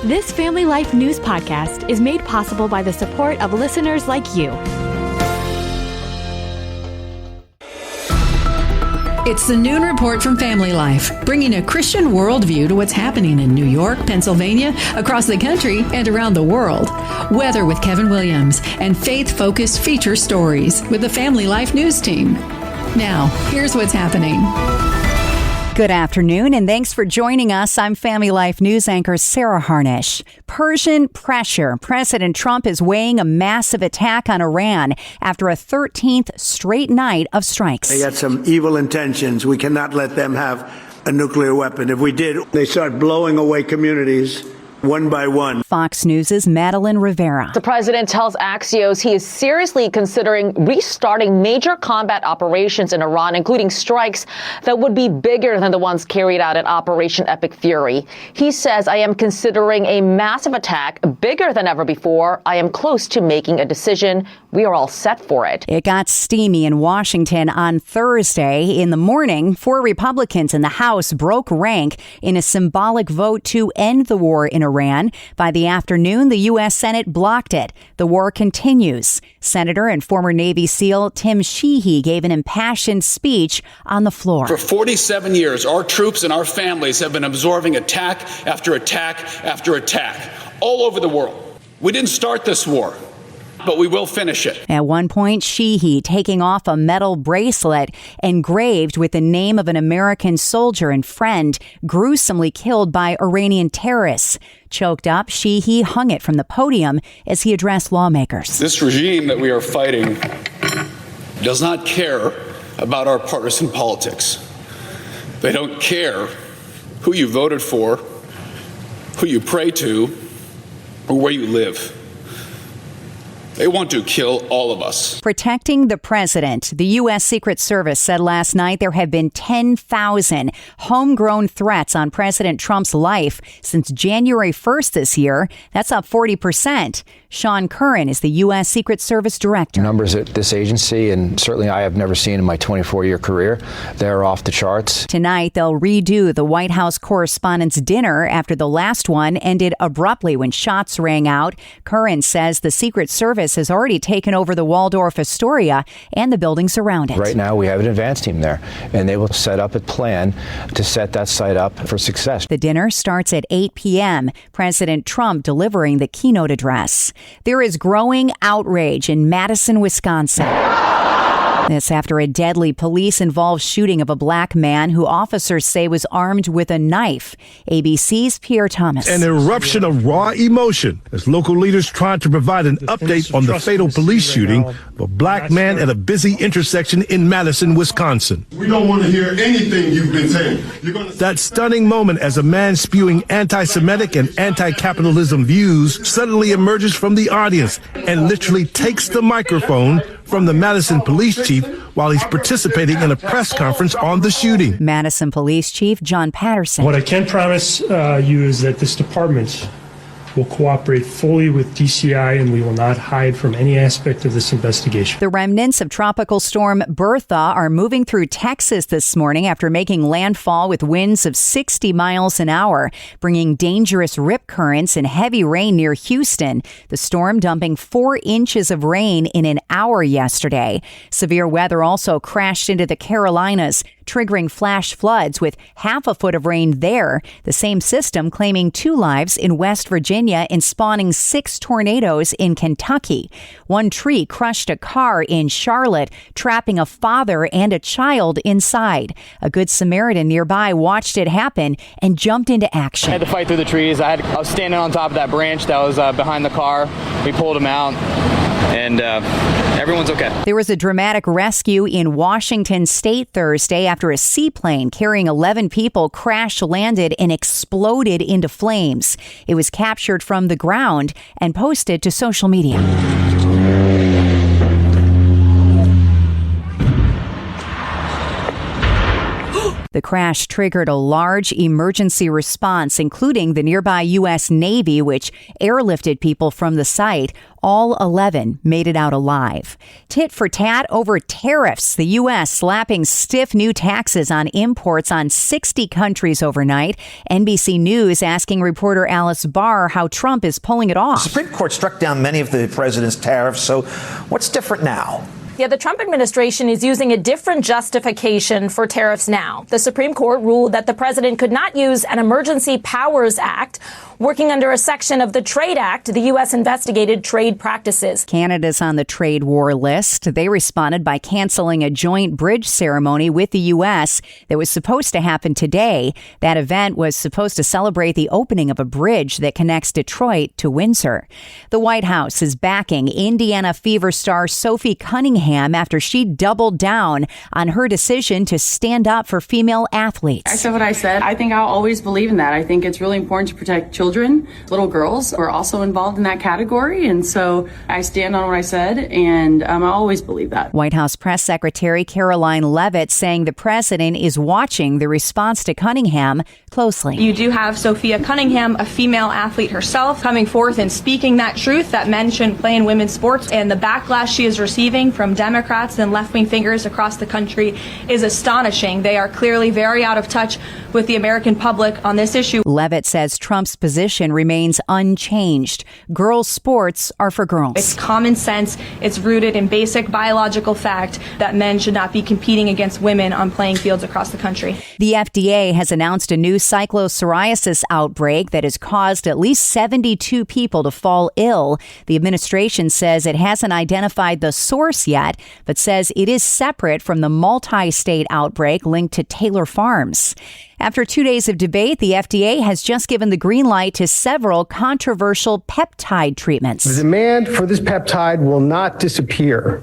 This Family Life News podcast is made possible by the support of listeners like you. It's the Noon Report from Family Life, bringing a Christian worldview to what's happening in New York, Pennsylvania, across the country, and around the world. Weather with Kevin Williams, and faith-focused feature stories with the Family Life News team. Now, here's what's happening. Good afternoon, and thanks for joining us. I'm Family Life News anchor Sarah Harnish. Persian pressure. President Trump is weighing a massive attack on Iran after a 13th straight night of strikes. They got some evil intentions. We cannot let them have a nuclear weapon. If we did, they start blowing away communities one by one. Fox News' Madeline Rivera. The president tells Axios he is seriously considering restarting major combat operations in Iran, including strikes that would be bigger than the ones carried out at Operation Epic Fury. He says, I am considering a massive attack bigger than ever before. I am close to making a decision. We are all set for it. It got steamy in Washington on Thursday. In the morning, 4 Republicans in the House broke rank in a symbolic vote to end the war in Iran. By the afternoon, the U.S. Senate blocked it. The war continues. Senator and former Navy SEAL Tim Sheehy gave an impassioned speech on the floor. For 47 years, our troops and our families have been absorbing attack after attack after attack all over the world. We didn't start this war, but we will finish it. At one point, Sheehy taking off a metal bracelet engraved with the name of an American soldier and friend gruesomely killed by Iranian terrorists. Choked up, Sheehy hung it from the podium as he addressed lawmakers. This regime that we are fighting does not care about our partisan politics. They don't care who you voted for, who you pray to, or where you live. They want to kill all of us. Protecting the president. The U.S. Secret Service said last night there have been 10,000 homegrown threats on President Trump's life since January 1st this year. That's up 40%. Sean Curran is the U.S. Secret Service director. Numbers at this agency, and certainly I have never seen in my 24-year career, they're off the charts. Tonight, they'll redo the White House Correspondents' Dinner after the last one ended abruptly when shots rang out. Curran says the Secret Service has already taken over the Waldorf Astoria and the buildings around it. Right now, we have an advance team there, and they will set up a plan to set that site up for success. The dinner starts at 8 p.m., President Trump delivering the keynote address. There is growing outrage in Madison, Wisconsin. This after a deadly police-involved shooting of a black man who officers say was armed with a knife. ABC's Pierre Thomas. An eruption of raw emotion as local leaders tried to provide an update on the fatal police shooting of a black man at a busy intersection in Madison, Wisconsin. We don't want to hear anything you've been saying. That stunning moment as a man spewing anti-Semitic and anti-capitalism views suddenly emerges from the audience and literally takes the microphone from the Madison police chief while he's participating in a press conference on the shooting. Madison Police Chief John Patterson. What I can promise you is that this department will cooperate fully with DCI, and we will not hide from any aspect of this investigation. The remnants of Tropical Storm Bertha are moving through Texas this morning after making landfall with winds of 60 miles an hour, bringing dangerous rip currents and heavy rain near Houston. The storm dumping 4 inches of rain in an hour yesterday. Severe weather also crashed into the Carolinas, triggering flash floods with half a foot of rain there. The same system claiming 2 lives in West Virginia and spawning 6 tornadoes in Kentucky. One tree crushed a car in Charlotte, trapping a father and a child inside. A Good Samaritan nearby watched it happen and jumped into action. I had to fight through the trees. I was standing on top of that branch that was behind the car. We pulled him out. And everyone's okay. There was a dramatic rescue in Washington State Thursday after a seaplane carrying 11 people crash-landed and exploded into flames. It was captured from the ground and posted to social media. The crash triggered a large emergency response, including the nearby U.S. Navy, which airlifted people from the site. All 11 made it out alive. Tit for tat over tariffs. The U.S. slapping stiff new taxes on imports on 60 countries overnight. NBC News asking reporter Alice Barr how Trump is pulling it off. The Supreme Court struck down many of the president's tariffs, so what's different now? Yeah, the Trump administration is using a different justification for tariffs now. The Supreme Court ruled that the president could not use an Emergency Powers Act. Working under a section of the Trade Act, the U.S. investigated trade practices. Canada's on the trade war list. They responded by canceling a joint bridge ceremony with the U.S. that was supposed to happen today. That event was supposed to celebrate the opening of a bridge that connects Detroit to Windsor. The White House is backing Indiana Fever star Sophie Cunningham after she doubled down on her decision to stand up for female athletes. I said what I said. I think I'll always believe in that. I think it's really important to protect children. Little girls are also involved in that category. And so I stand on what I said, and I always believe that. White House Press Secretary Caroline Leavitt saying the president is watching the response to Cunningham closely. You do have Sophia Cunningham, a female athlete herself, coming forth and speaking that truth that men shouldn't play in women's sports. And the backlash she is receiving from Democrats and left-wing figures across the country is astonishing. They are clearly very out of touch with the American public on this issue. Leavitt says Trump's position remains unchanged. Girls' sports are for girls. It's common sense. It's rooted in basic biological fact that men should not be competing against women on playing fields across the country. The FDA has announced a new cyclopsoriasis outbreak that has caused at least 72 people to fall ill. The administration says it hasn't identified the source yet, but says it is separate from the multi-state outbreak linked to Taylor Farms. After 2 days of debate, the FDA has just given the green light to several controversial peptide treatments. The demand for this peptide will not disappear.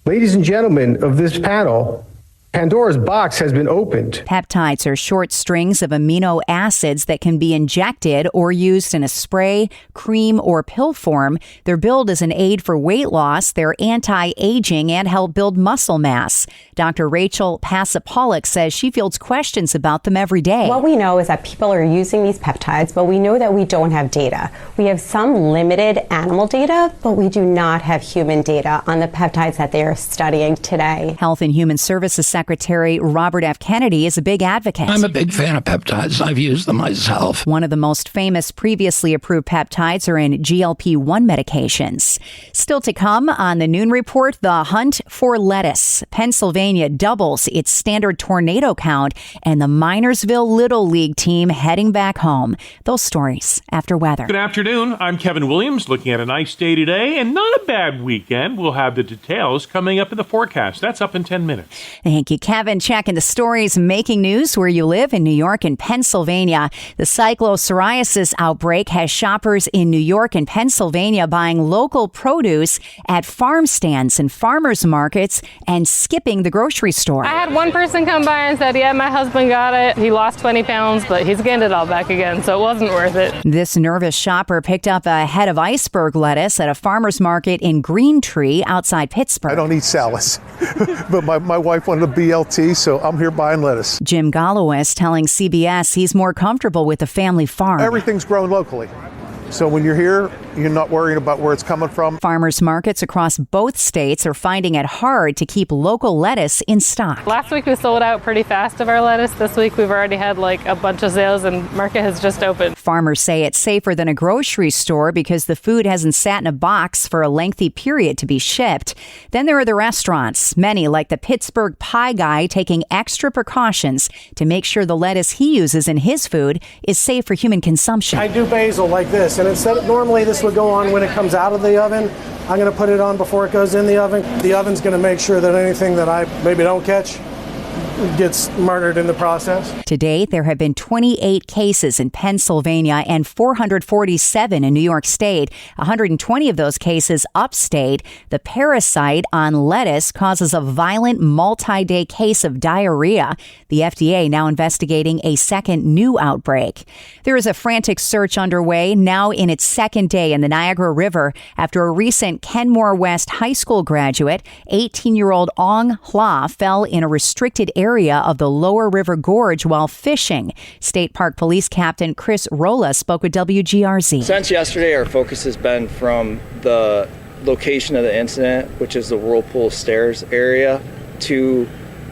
Ladies and gentlemen of this panel, Pandora's box has been opened. Peptides are short strings of amino acids that can be injected or used in a spray, cream, or pill form. They're billed as an aid for weight loss. They're anti-aging and help build muscle mass. Dr. Rachel Pasapaulik says she fields questions about them every day. What we know is that people are using these peptides, but we know that we don't have data. We have some limited animal data, but we do not have human data on the peptides that they are studying today. Health and Human Services Secretary Robert F. Kennedy is a big advocate. I'm a big fan of peptides. I've used them myself. One of the most famous previously approved peptides are in GLP-1 medications. Still to come on the Noon Report, the hunt for lettuce. Pennsylvania doubles its standard tornado count, and the Minersville Little League team heading back home. Those stories after weather. Good afternoon. I'm Kevin Williams, looking at a nice day today and not a bad weekend. We'll have the details coming up in the forecast. That's up in 10 minutes. Thank you, Kevin. Checking the stories making news where you live in New York and Pennsylvania. The cyclopsoriasis outbreak has shoppers in New York and Pennsylvania buying local produce at farm stands and farmers markets and skipping the grocery store. I had one person come by and said, yeah, my husband got it. He lost 20 pounds, but he's gained it all back again, so it wasn't worth it. This nervous shopper picked up a head of iceberg lettuce at a farmer's market in Green Tree outside Pittsburgh. I don't eat salads, but my wife wanted a BLT, so I'm here buying lettuce. Jim Golloway telling CBS he's more comfortable with a family farm. Everything's grown locally. So when you're here, you're not worrying about where it's coming from. Farmers markets across both states are finding it hard to keep local lettuce in stock. Last week we sold out pretty fast of our lettuce. This week we've already had like a bunch of sales and market has just opened. Farmers say it's safer than a grocery store because the food hasn't sat in a box for a lengthy period to be shipped. Then there are the restaurants, many like the Pittsburgh Pie Guy taking extra precautions to make sure the lettuce he uses in his food is safe for human consumption. I do basil like this, and instead of normally this would go on when it comes out of the oven. I'm going to put it on before it goes in the oven. The oven's going to make sure that anything that I maybe don't catch gets murdered in the process. To date, there have been 28 cases in Pennsylvania and 447 in New York State. 120 of those cases upstate. The parasite on lettuce causes a violent multi-day case of diarrhea. The FDA now investigating a second new outbreak. There is a frantic search underway now in its second day in the Niagara River after a recent Kenmore West High School graduate, 18-year-old Ong Hla, fell in a restricted area area of the Lower River Gorge while fishing. State Park Police Captain Chris Rolla spoke with WGRZ. Since yesterday, our focus has been from the location of the incident, which is the Whirlpool Stairs area, to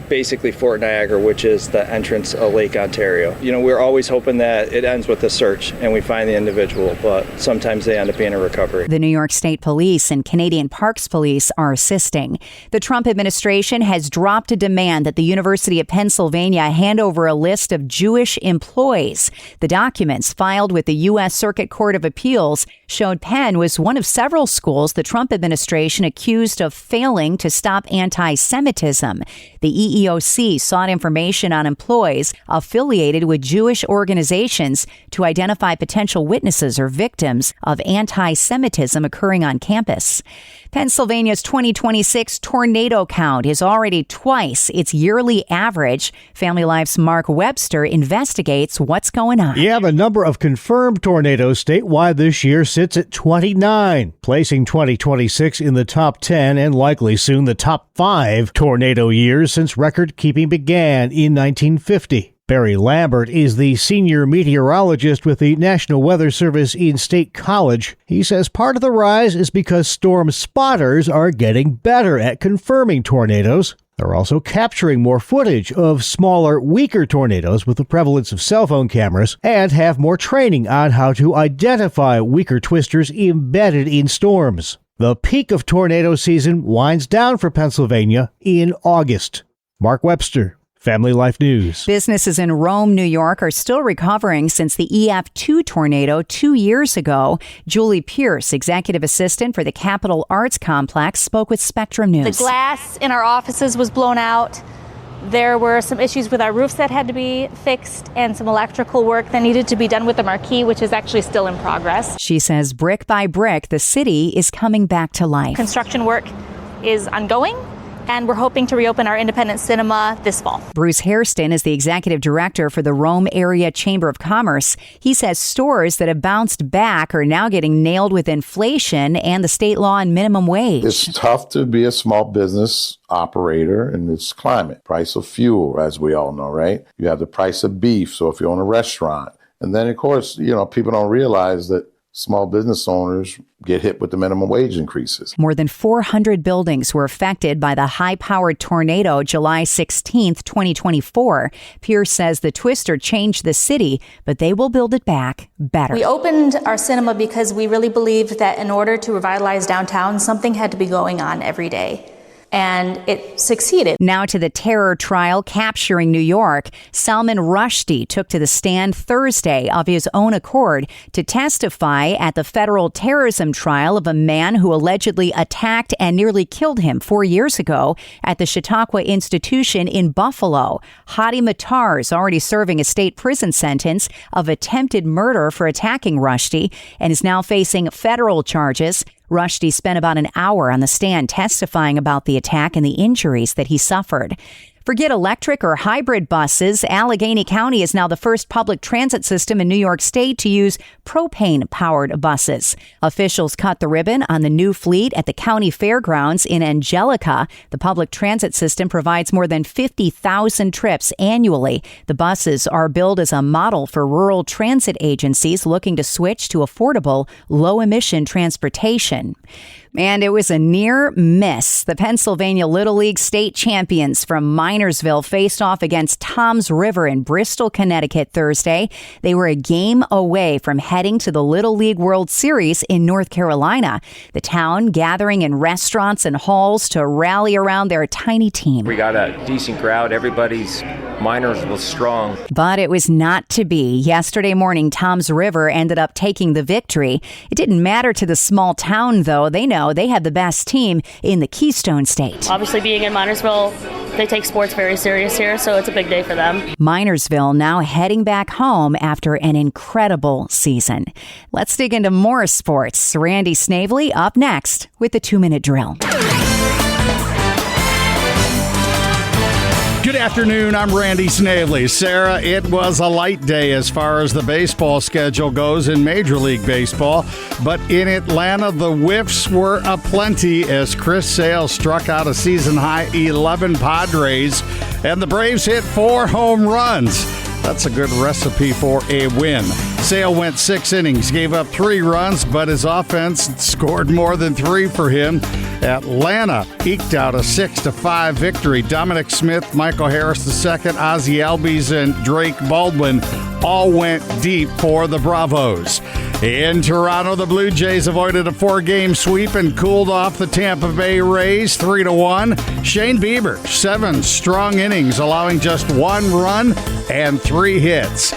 basically Fort Niagara, which is the entrance of Lake Ontario. We're always hoping that it ends with a search and we find the individual, but sometimes they end up being a recovery. The New York State Police and Canadian Parks Police are assisting. The Trump administration has dropped a demand that the University of Pennsylvania hand over a list of Jewish employees. The documents filed with the U.S. Circuit Court of Appeals showed Penn was one of several schools the Trump administration accused of failing to stop anti-Semitism. The EEOC sought information on employees affiliated with Jewish organizations to identify potential witnesses or victims of anti-Semitism occurring on campus. Pennsylvania's 2026 tornado count is already twice its yearly average. Family Life's Mark Webster investigates what's going on. Yeah, the number of confirmed tornadoes statewide this year sits at 29, placing 2026 in the top 10 and likely soon the top 5 tornado years since record-keeping began in 1950. Barry Lambert is the senior meteorologist with the National Weather Service in State College. He says part of the rise is because storm spotters are getting better at confirming tornadoes. They're also capturing more footage of smaller, weaker tornadoes with the prevalence of cell phone cameras and have more training on how to identify weaker twisters embedded in storms. The peak of tornado season winds down for Pennsylvania in August. Mark Webster, Family Life News. Businesses in Rome, New York are still recovering since the EF2 tornado 2 years ago. Julie Pierce, executive assistant for the Capitol Arts Complex, spoke with Spectrum News. The glass in our offices was blown out. There were some issues with our roofs that had to be fixed and some electrical work that needed to be done with the marquee, which is actually still in progress. She says brick by brick, the city is coming back to life. Construction work is ongoing, and we're hoping to reopen our independent cinema this fall. Bruce Hairston is the executive director for the Rome Area Chamber of Commerce. He says stores that have bounced back are now getting nailed with inflation and the state law and minimum wage. It's tough to be a small business operator in this climate. Price of fuel, as we all know, right? You have the price of beef, so if you own a restaurant. And then, of course, people don't realize that small business owners get hit with the minimum wage increases. More than 400 buildings were affected by the high-powered tornado July 16, 2024. Pierce says the twister changed the city, but they will build it back better. We opened our cinema because we really believed that in order to revitalize downtown, something had to be going on every day. And it succeeded. Now to the terror trial capturing New York. Salman Rushdie took to the stand Thursday of his own accord to testify at the federal terrorism trial of a man who allegedly attacked and nearly killed him 4 years ago at the Chautauqua Institution in Buffalo. Hadi Matar is already serving a state prison sentence of attempted murder for attacking Rushdie and is now facing federal charges. Rushdie spent about an hour on the stand testifying about the attack and the injuries that he suffered. Forget electric or hybrid buses. Allegheny County is now the first public transit system in New York State to use propane-powered buses. Officials cut the ribbon on the new fleet at the county fairgrounds in Angelica. The public transit system provides more than 50,000 trips annually. The buses are billed as a model for rural transit agencies looking to switch to affordable, low-emission transportation. And it was a near miss. The Pennsylvania Little League state champions from Minersville faced off against Toms River in Bristol, Connecticut Thursday. They were a game away from heading to the Little League World Series in North Carolina. The town gathering in restaurants and halls to rally around their tiny team. We got a decent crowd. Everybody's Minersville strong. But it was not to be. Yesterday morning, Toms River ended up taking the victory. It didn't matter to the small town, though. They know they had the best team in the Keystone State. Obviously, being in Minersville, they take sports very serious here, so it's a big day for them. Minersville now heading back home after an incredible season. Let's dig into more sports. Randy Snavely up next with the 2-Minute Drill. Good afternoon, I'm Randy Snavely. Sarah, it was a light day as far as the baseball schedule goes in Major League Baseball, but in Atlanta, the whiffs were aplenty as Chris Sale struck out a season-high 11 Padres, and the Braves hit 4 home runs. That's a good recipe for a win. Sale went 6 innings, gave up 3 runs, but his offense scored more than 3 for him. Atlanta eked out a 6-5 victory. Dominic Smith, Michael Harris II, Ozzie Albies, and Drake Baldwin all went deep for the Bravos. In Toronto, the Blue Jays avoided a 4-game sweep and cooled off the Tampa Bay Rays 3-1. Shane Bieber, 7 strong innings, allowing just 1 run and 3 hits.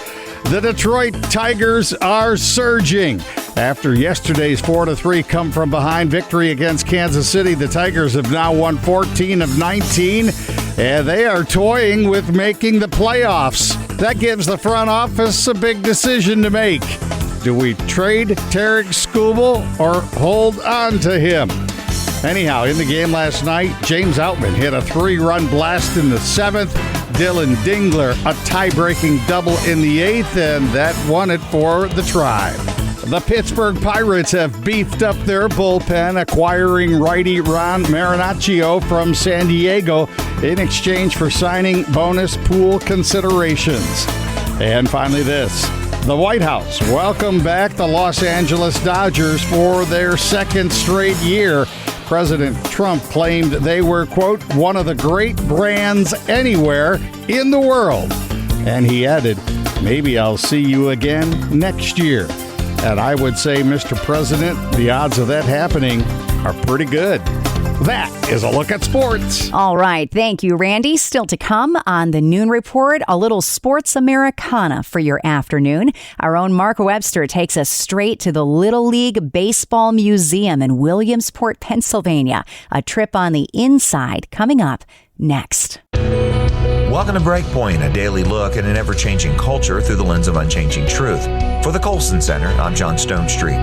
The Detroit Tigers are surging. After yesterday's 4-3 come-from-behind victory against Kansas City, the Tigers have now won 14 of 19, and they are toying with making the playoffs. That gives the front office a big decision to make. Do we trade Tarek Skubal or hold on to him? Anyhow, in the game last night, James Outman hit a 3-run blast in the 7th. Dylan Dingler, a tie-breaking double in the 8th, and that won it for the Tribe. The Pittsburgh Pirates have beefed up their bullpen, acquiring righty Ron Marinaccio from San Diego in exchange for signing bonus pool considerations. And finally this. The White House welcomed back the Los Angeles Dodgers for their 2nd straight year. President Trump claimed they were, quote, one of the great brands anywhere in the world. And he added, maybe I'll see you again next year. And I would say, Mr. President, the odds of that happening are pretty good. That is a look at sports. All right. Thank you, Randy. Still to come on the Noon Report, a little sports Americana for your afternoon. Our own Mark Webster takes us straight to the Little League Baseball Museum in Williamsport, Pennsylvania. A trip on the inside coming up next. Welcome to Breakpoint, a daily look at an ever-changing culture through the lens of unchanging truth. For the Colson Center, I'm John Stone Street.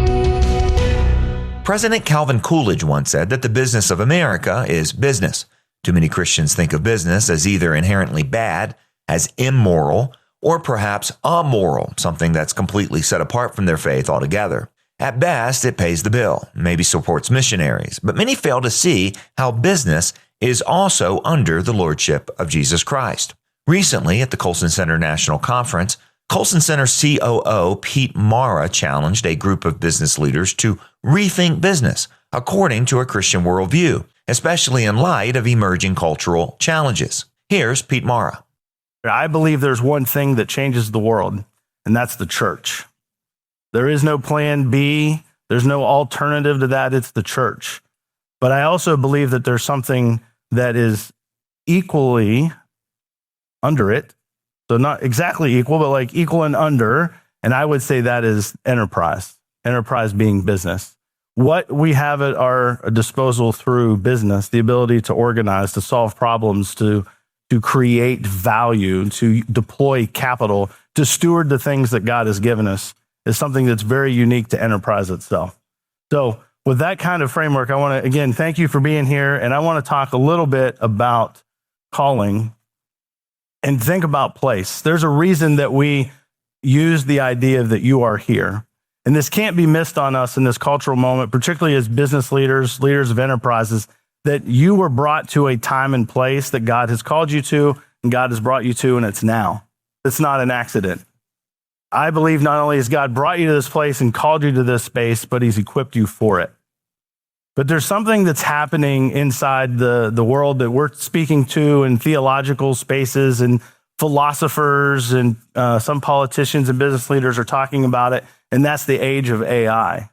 President Calvin Coolidge once said that the business of America is business. Too many Christians think of business as either inherently bad, as immoral, or perhaps amoral, something that's completely set apart from their faith altogether. At best, it pays the bill, maybe supports missionaries, but many fail to see how business is also under the lordship of Jesus Christ. Recently, at the Colson Center National Conference, Colson Center COO Pete Mara challenged a group of business leaders to rethink business according to a Christian worldview, especially in light of emerging cultural challenges. Here's Pete Mara. I believe there's one thing that changes the world, and that's the church. There is no plan B. There's no alternative to that. It's the church. But I also believe that there's something that is equally under it. So not exactly equal, but like equal and under. And I would say that is enterprise. Enterprise being business. What we have at our disposal through business, the ability to organize, to solve problems, to create value, to deploy capital, to steward the things that God has given us, is something that's very unique to enterprise itself. So with that kind of framework, I want to, again, thank you for being here. And I want to talk a little bit about calling and think about place. There's a reason that we use the idea that you are here. And this can't be missed on us in this cultural moment, particularly as business leaders, leaders of enterprises, that you were brought to a time and place that God has called you to, and God has brought you to, and it's now. It's not an accident. I believe not only has God brought you to this place and called you to this space, but he's equipped you for it. But there's something that's happening inside the world that we're speaking to in theological spaces, and philosophers and some politicians and business leaders are talking about it, and that's the age of AI.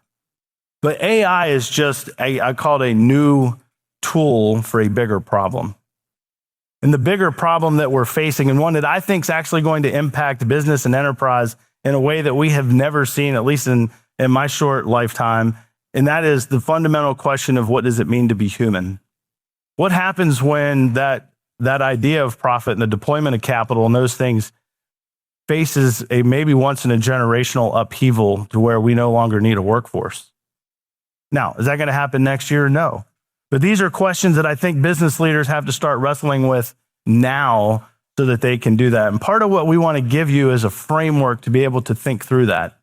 But AI is just, I call it a new tool for a bigger problem. And the bigger problem that we're facing, and one that I think is actually going to impact business and enterprise in a way that we have never seen, at least in my short lifetime, and that is the fundamental question of what does it mean to be human? What happens when that idea of profit and the deployment of capital and those things faces a maybe once in a generational upheaval to where we no longer need a workforce? Now, is that going to happen next year? No. But these are questions that I think business leaders have to start wrestling with now so that they can do that. And part of what we want to give you is a framework to be able to think through that.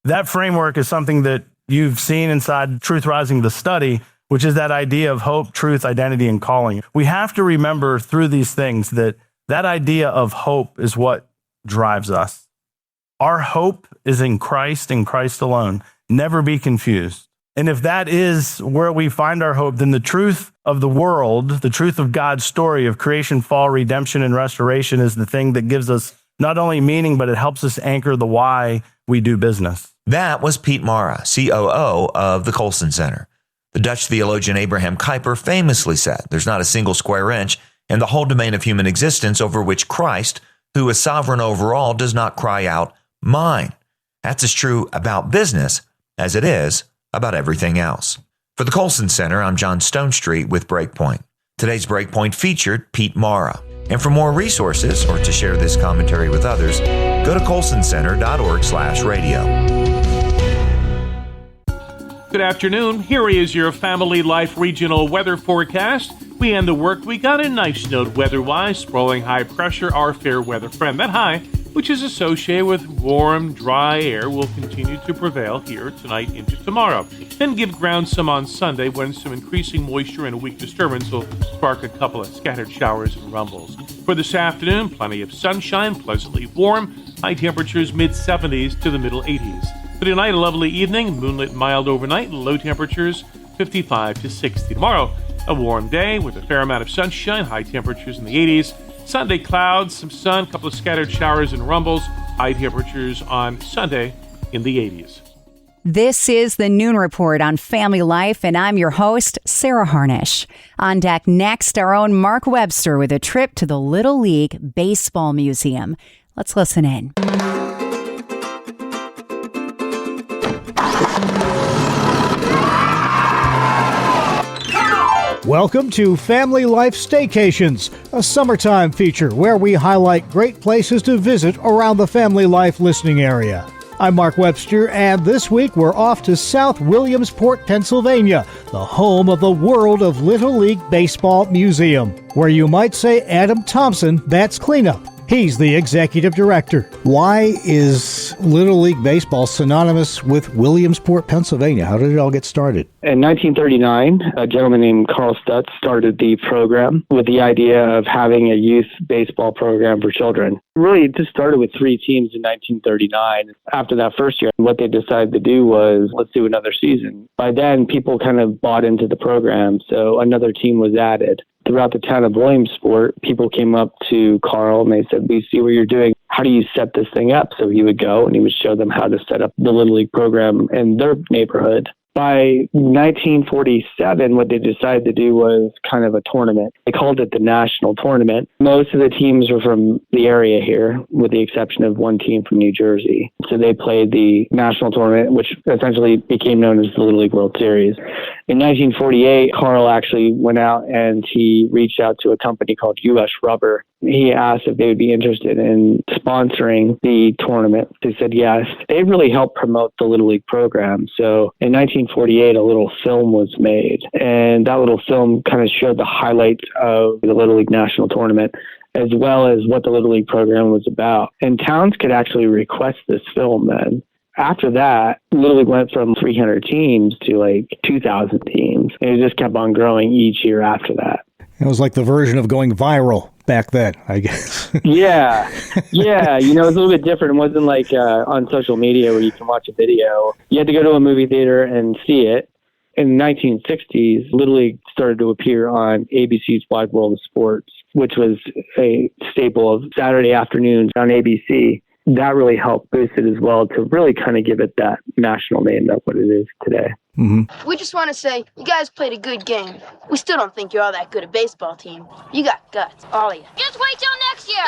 That framework is something that you've seen inside Truth Rising, the study, which is that idea of hope, truth, identity, and calling. We have to remember through these things that idea of hope is what drives us. Our hope is in Christ and Christ alone. Never be confused. And if that is where we find our hope, then the truth of the world, the truth of God's story of creation, fall, redemption, and restoration is the thing that gives us not only meaning, but it helps us anchor the why we do business. That was Pete Mara, COO of the Colson Center. The Dutch theologian Abraham Kuyper famously said, "There's not a single square inch in the whole domain of human existence over which Christ, who is sovereign over all, does not cry out, 'Mine.'" That's as true about business as it is about everything else. For the Colson Center, I'm John Stonestreet with Breakpoint. Today's Breakpoint featured Pete Mara. And for more resources or to share this commentary with others, go to colsoncenter.org/radio. Good afternoon. Here is your Family Life regional weather forecast. We end the work week on a nice note weather-wise. Sprawling high pressure, our fair weather friend. That high, which is associated with warm, dry air, will continue to prevail here tonight into tomorrow. Then give ground some on Sunday when some increasing moisture and a weak disturbance will spark a couple of scattered showers and rumbles. For this afternoon, plenty of sunshine, pleasantly warm, high temperatures mid-70s to the middle 80s. For tonight, a lovely evening, moonlit mild overnight, low temperatures 55 to 60. Tomorrow, a warm day with a fair amount of sunshine, high temperatures in the 80s. Sunday, clouds, some sun, a couple of scattered showers and rumbles, high temperatures on Sunday in the 80s. This is the Noon Report on Family Life, and I'm your host, Sarah Harnish. On deck next, our own Mark Webster with a trip to the Little League Baseball Museum. Let's listen in. Welcome to Family Life Staycations, a summertime feature where we highlight great places to visit around the Family Life listening area. I'm Mark Webster, and this week we're off to South Williamsport, Pennsylvania, the home of the World of Little League Baseball Museum, where you might say Adam Thompson bats cleanup. He's the executive director. Why is Little League Baseball synonymous with Williamsport, Pennsylvania? How did it all get started? In 1939, a gentleman named Carl Stutz started the program with the idea of having a youth baseball program for children. Really, it just started with 3 teams in 1939. After that first year, what they decided to do was, let's do another season. By then, people kind of bought into the program, so another team was added. Throughout the town of Williamsport, people came up to Carl and they said, "We see what you're doing. How do you set this thing up?" So he would go and he would show them how to set up the Little League program in their neighborhood. By 1947, what they decided to do was kind of a tournament. They called it the National Tournament. Most of the teams were from the area here, with the exception of one team from New Jersey. So they played the National Tournament, which essentially became known as the Little League World Series. In 1948, Carl actually went out and he reached out to a company called U.S. Rubber. He asked if they would be interested in sponsoring the tournament. They said yes. They really helped promote the Little League program. So in 1948, a little film was made, and that little film kind of showed the highlights of the Little League National Tournament, as well as what the Little League program was about. And towns could actually request this film then. After that, Little League went from 300 teams to like 2,000 teams. And it just kept on growing each year after that. It was like the version of going viral back then, I guess. Yeah. You know, it's a little bit different. It wasn't like on social media where you can watch a video. You had to go to a movie theater and see it. In the 1960s, Little League started to appear on ABC's Wide World of Sports, which was a staple of Saturday afternoons on ABC. That really helped boost it as well to really kind of give it that national name that what it is today. Mm-hmm. We just want to say, you guys played a good game. We still don't think you're all that good a baseball team. You got guts, all of you. Just wait till next year!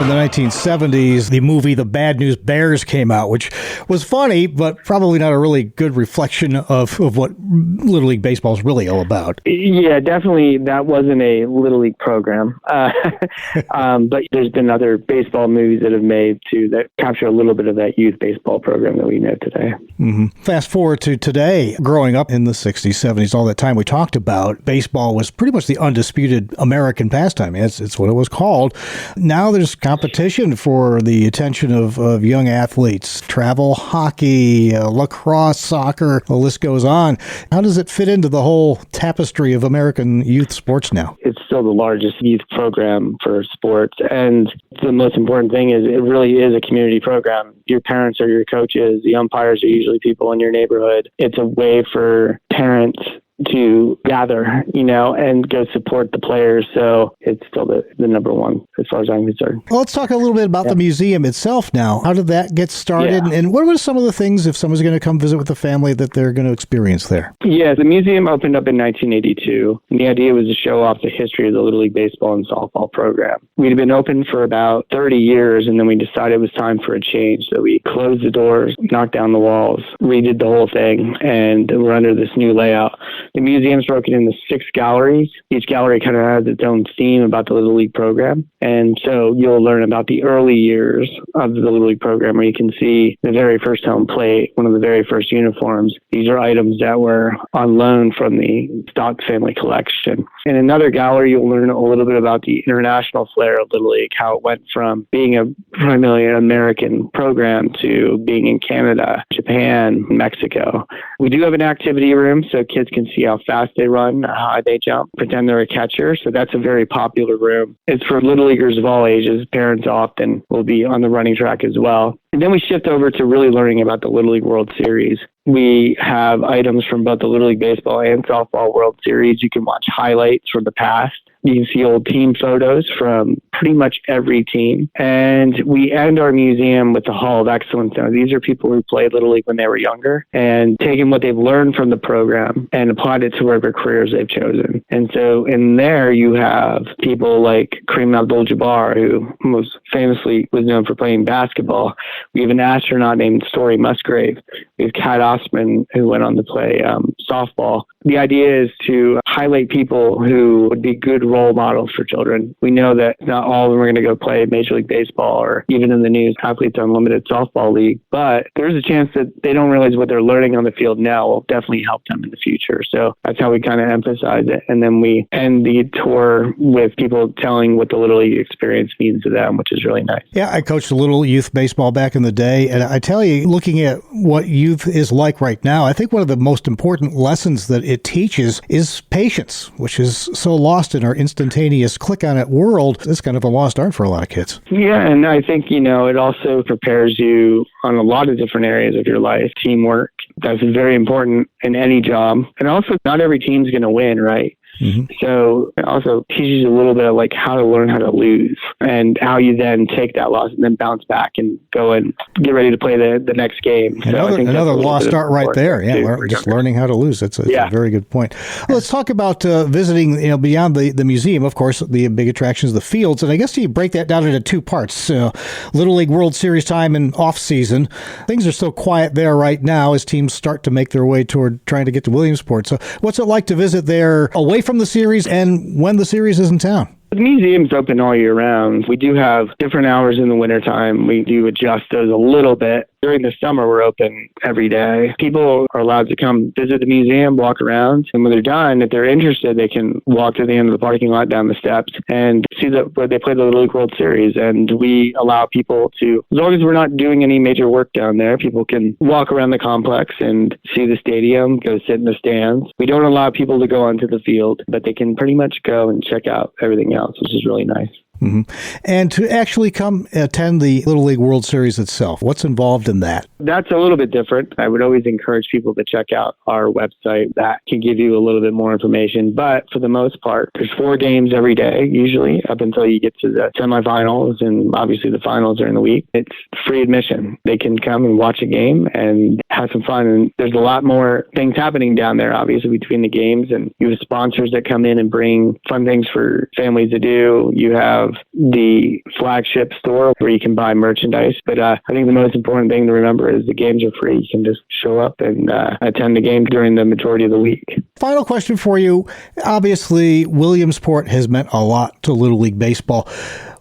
In the 1970s, the movie The Bad News Bears came out, which was funny, but probably not a really good reflection of what Little League Baseball is really all about. Yeah, definitely that wasn't a Little League program. But there's been other baseball movies that have made, too, that capture a little bit of that youth baseball program that we know today. Mm-hmm. Fast forward to today, growing up in the 60s, 70s, all that time we talked about, baseball was pretty much the undisputed American pastime. It's what it was called. Now there's competition for the attention of young athletes. Travel hockey, lacrosse, soccer, the list goes on. How does it fit into the whole tapestry of American youth sports now? It's still the largest youth program for sports. And the most important thing is it really is a community program. Your parents are your coaches. The umpires are usually people in your neighborhood. It's a way for parents to gather, and go support the players. So it's still the number one as far as I'm concerned. Well, let's talk a little bit about the museum itself now. How did that get started? Yeah. And what were some of the things, if someone's going to come visit with the family, that they're going to experience there? Yeah, the museum opened up in 1982. And the idea was to show off the history of the Little League baseball and softball program. We'd been open for about 30 years, and then we decided it was time for a change. So we closed the doors, knocked down the walls, redid the whole thing, and we're under this new layout. The museum's broken into 6 galleries. Each gallery kind of has its own theme about the Little League program. And so you'll learn about the early years of the Little League program, where you can see the very first home plate, one of the very first uniforms. These are items that were on loan from the Stock family collection. In another gallery, you'll learn a little bit about the international flair of Little League, how it went from being a primarily American program to being in Canada, Japan, Mexico. We do have an activity room so kids can see how fast they run, how high they jump, pretend they're a catcher. So that's a very popular room. It's for Little Leaguers of all ages. Parents often will be on the running track as well. And then we shift over to really learning about the Little League World Series. We have items from both the Little League Baseball and Softball World Series. You can watch highlights from the past. You can see old team photos from pretty much every team. And we end our museum with the Hall of Excellence. Now, these are people who played Little League when they were younger and taken what they've learned from the program and applied it to whatever careers they've chosen. And so in there, you have people like Kareem Abdul-Jabbar, who most famously was known for playing basketball. We have an astronaut named Story Musgrave. We have Cat Osman, who went on to play softball. The idea is to highlight people who would be good role models for children. We know that not all of them are going to go play Major League Baseball or even in the news, Athletes Unlimited Softball League, but there's a chance that they don't realize what they're learning on the field now will definitely help them in the future. So that's how we kind of emphasize it. And then we end the tour with people telling what the Little League experience means to them, which is really nice. Yeah, I coached a little youth baseball back in the day, and I tell you, looking at what youth is like right now, I think one of the most important lessons that it teaches is patience, which is so lost in our instantaneous click-on-it world. It's kind of a lost art for a lot of kids. Yeah, and I think, it also prepares you on a lot of different areas of your life. Teamwork, that's very important in any job. And also, not every team's going to win, right? Mm-hmm. So it also teaches you a little bit of like how to learn how to lose and how you then take that loss and then bounce back and go and get ready to play the next game. So another lost art right there. Yeah, just learning how to lose. That's a very good point. Well, let's talk about visiting, beyond the museum. Of course, the big attractions, the fields. And I guess you break that down into 2 parts. Little League World Series time and off season. Things are still quiet there right now as teams start to make their way toward trying to get to Williamsport. So what's it like to visit there away from the series and when the series is in town? The museum's open all year round. We do have different hours in the wintertime. We do adjust those a little bit. During the summer, we're open every day. People are allowed to come visit the museum, walk around, and when they're done, if they're interested, they can walk to the end of the parking lot, down the steps, and see where they play the Little League World Series. And we allow people to, as long as we're not doing any major work down there, people can walk around the complex and see the stadium, go sit in the stands. We don't allow people to go onto the field, but they can pretty much go and check out everything else, which is really nice. Mm-hmm. And to actually come attend the Little League World Series itself, what's involved in that? That's a little bit different. I would always encourage people to check out our website. That can give you a little bit more information. But for the most part, there's 4 games every day, usually, up until you get to the semifinals. And obviously the finals are in the week. It's free admission. They can come and watch a game and have some fun. And there's a lot more things happening down there, obviously, between the games. And you have sponsors that come in and bring fun things for families to do. You have have the flagship store where you can buy merchandise. But I think the most important thing to remember is the games are free. You can just show up and attend the game during the majority of the week. Final question for you. Obviously, Williamsport has meant a lot to Little League Baseball.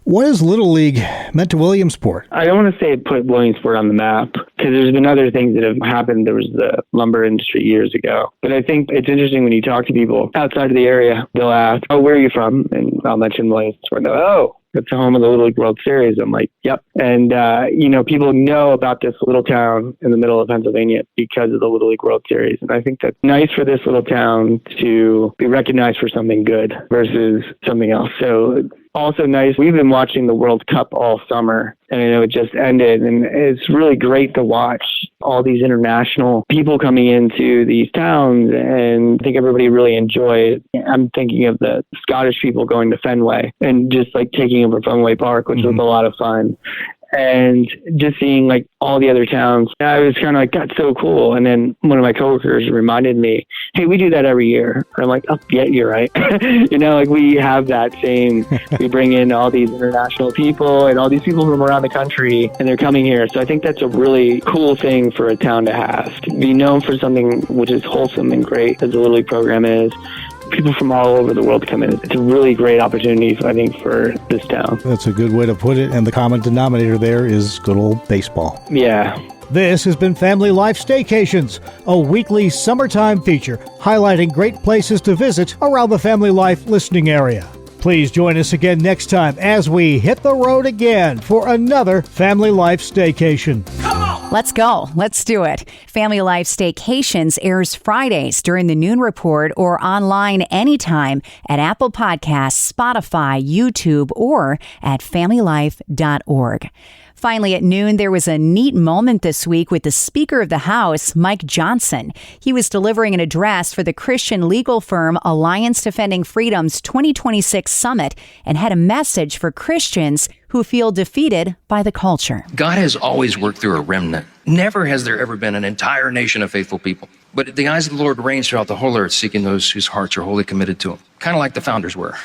What has Little League meant to Williamsport? I don't want to say it put Williamsport on the map, because there's been other things that have happened. There was the lumber industry years ago. But I think it's interesting when you talk to people outside of the area, they'll ask, oh, where are you from? And I'll mention Williamsport. And they'll, oh, it's the home of the Little League World Series. I'm like, yep. And, people know about this little town in the middle of Pennsylvania because of the Little League World Series. And I think that's nice for this little town to be recognized for something good versus something else. So also nice, we've been watching the World Cup all summer, and I know it just ended, and it's really great to watch all these international people coming into these towns, and I think everybody really enjoyed it. I'm thinking of the Scottish people going to Fenway and just like taking over Fenway Park, which was a lot of fun. And just seeing like all the other towns, I was kind of like, that's so cool. And then one of my coworkers reminded me, hey, we do that every year. And I'm like, oh, yeah, you're right. Like we have that same, we bring in all these international people and all these people from around the country, and they're coming here. So I think that's a really cool thing for a town to have, to be known for something which is wholesome and great, as the Little League program is. People from all over the world come in. It's a really great opportunity, I think, for this town. That's a good way to put it, and the common denominator there is good old baseball. Yeah. This has been Family Life Staycations, a weekly summertime feature highlighting great places to visit around the Family Life listening area. Please join us again next time as we hit the road again for another Family Life Staycation. Let's go. Let's do it. Family Life Staycations airs Fridays during the noon report or online anytime at Apple Podcasts, Spotify, YouTube, or at familylife.org. Finally, at noon, there was a neat moment this week with the Speaker of the House, Mike Johnson. He was delivering an address for the Christian legal firm Alliance Defending Freedom's 2026 summit and had a message for Christians who feel defeated by the culture. God has always worked through a remnant. Never has there ever been an entire nation of faithful people. But the eyes of the Lord reigns throughout the whole earth, seeking those whose hearts are wholly committed to him. Kind of like the founders were.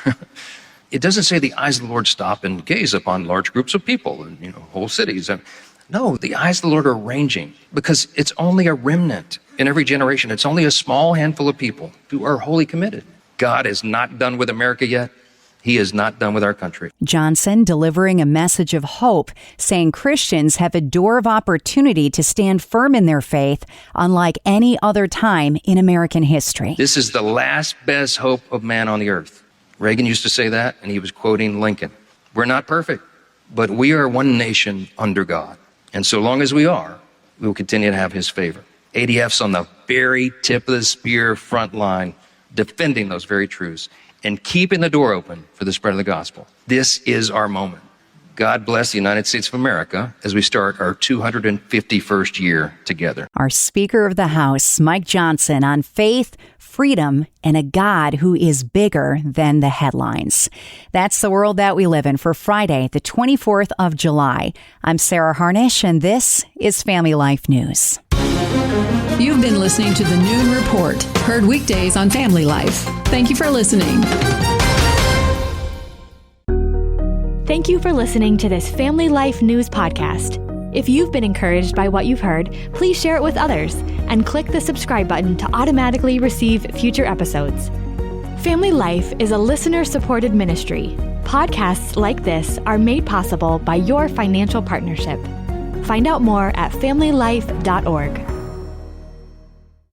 It doesn't say the eyes of the Lord stop and gaze upon large groups of people and, whole cities. No, the eyes of the Lord are ranging because it's only a remnant in every generation. It's only a small handful of people who are wholly committed. God is not done with America yet. He is not done with our country. Johnson delivering a message of hope, saying Christians have a door of opportunity to stand firm in their faith, unlike any other time in American history. This is the last best hope of man on the earth. Reagan used to say that, and he was quoting Lincoln. We're not perfect, but we are one nation under God. And so long as we are, we will continue to have his favor. ADF's on the very tip of the spear front line, defending those very truths and keeping the door open for the spread of the gospel. This is our moment. God bless the United States of America as we start our 251st year together. Our Speaker of the House, Mike Johnson, on faith, freedom, and a God who is bigger than the headlines. That's the world that we live in for Friday, the 24th of July. I'm Sarah Harnish, and this is Family Life News. You've been listening to The Noon Report, heard weekdays on Family Life. Thank you for listening. Thank you for listening to this Family Life News podcast. If you've been encouraged by what you've heard, please share it with others and click the subscribe button to automatically receive future episodes. Family Life is a listener-supported ministry. Podcasts like this are made possible by your financial partnership. Find out more at familylife.org.